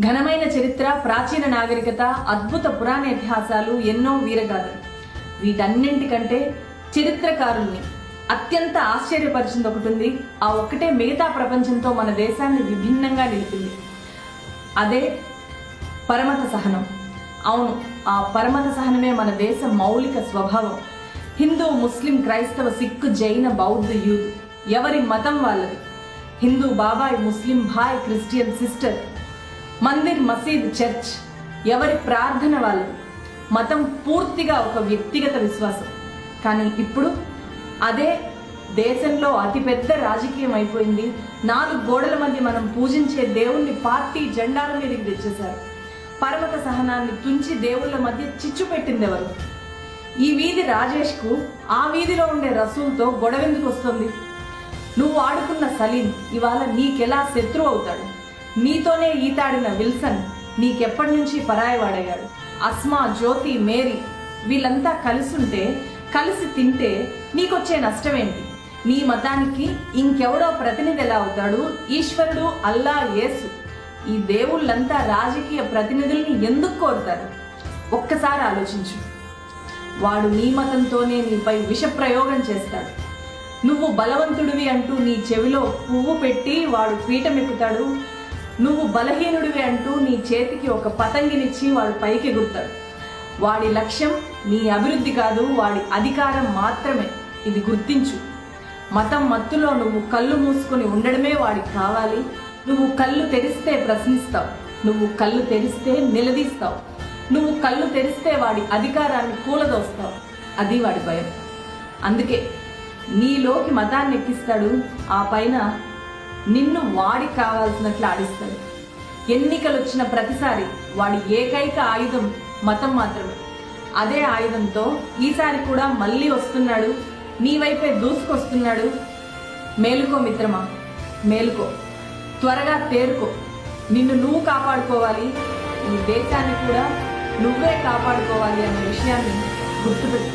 ఘనమైన చరిత్ర, ప్రాచీన నాగరికత, అద్భుత పురాణ ఇతిహాసాలు, ఎన్నో వీరగాథలు. వీటన్నింటికంటే చరిత్రకారుల్ని అత్యంత ఆశ్చర్యపరిచింది ఒకటి ఉంది. ఆ ఒక్కటే మిగతా ప్రపంచంతో మన దేశాన్ని విభిన్నంగా నిలిపింది. అదే పరమత సహనం. అవును, ఆ పరమత సహనమే మన దేశ మౌలిక స్వభావం. హిందూ, ముస్లిం, క్రైస్తవ, సిక్కు, జైన, బౌద్ధ, యూదు ఎవరి మతం వాళ్ళది. హిందూ బాబాయ్, ముస్లిం భాయ్, క్రిస్టియన్ సిస్టర్. మందిర్, మసీద్, చర్చ్ ఎవరి ప్రార్థన వాళ్ళది. మతం పూర్తిగా ఒక వ్యక్తిగత విశ్వాసం. కానీ ఇప్పుడు అదే దేశంలో అతిపెద్ద రాజకీయం అయిపోయింది. 4 గోడల మధ్య మనం పూజించే దేవుణ్ణి పార్టీ జెండాల మీదకి తెచ్చేశారు. పరమత సహనాన్ని తుంచి దేవుళ్ళ మధ్య చిచ్చు పెట్టింది ఎవరు? ఈ వీధి రాజేష్కు ఆ వీధిలో ఉండే రసూల్తో గొడవెందుకు వస్తుంది? నువ్వు ఆడుకున్న సలీం ఇవాళ నీకెలా శత్రువు అవుతాడు? నీతోనే ఈతాడిన విల్సన్ నీకెప్పటి నుంచి పరాయవాడయ్యాడు? అస్మా, జ్యోతి, మేరీ వీళ్ళంతా కలిసుంటే, కలిసి తింటే నీకొచ్చే నష్టమేంటి? నీ మతానికి ఇంకెవడో ప్రతినిధి ఎలా అవుతాడు? ఈశ్వరుడు, అల్లా, యేసు ఈ దేవుళ్ళంతా రాజకీయ ప్రతినిధుల్ని ఎందుకు కోరుతారు? ఒక్కసారి ఆలోచించు. వాడు నీ మతంతోనే నీపై విష ప్రయోగం చేస్తాడు. నువ్వు బలవంతుడివి అంటూ నీ చెవిలో పువ్వు పెట్టి వాడు పీఠమెక్కుతాడు. నువ్వు బలహీనుడివి అంటూ నీ చేతికి ఒక పతంగినిచ్చి వాడు పైకి ఎగురుతాడు. వాడి లక్ష్యం నీ అభివృద్ధి కాదు, వాడి అధికారం మాత్రమే. ఇది గుర్తించు. మతం మత్తులో నువ్వు కళ్ళు మూసుకొని ఉండడమే వాడికి కావాలి. నువ్వు కళ్ళు తెరిస్తే ప్రశ్నిస్తావు. నువ్వు కళ్ళు తెరిస్తే నిలదీస్తావు. నువ్వు కళ్ళు తెరిస్తే వాడి అధికారాన్ని కూలదోస్తావు. అది వాడి భయం. అందుకే నీలోకి మతాన్ని ఎక్కిస్తాడు. ఆ పైన నిన్ను వాడికి కావాల్సినట్లు ఆడిస్తాడు. ఎన్నికలు వచ్చిన ప్రతిసారి వాడి ఏకైక ఆయుధం మతం మాత్రమే. అదే ఆయుధంతో ఈసారి కూడా మళ్ళీ వస్తున్నాడు. నీ వైపే దూసుకొస్తున్నాడు. మేలుకో మిత్రమా, మేలుకో. త్వరగా తేరుకో. నిన్ను నువ్వు కాపాడుకోవాలి, ఈ దేశాన్ని కూడా నువ్వే కాపాడుకోవాలి అనే విషయాన్ని గుర్తుపెట్టు.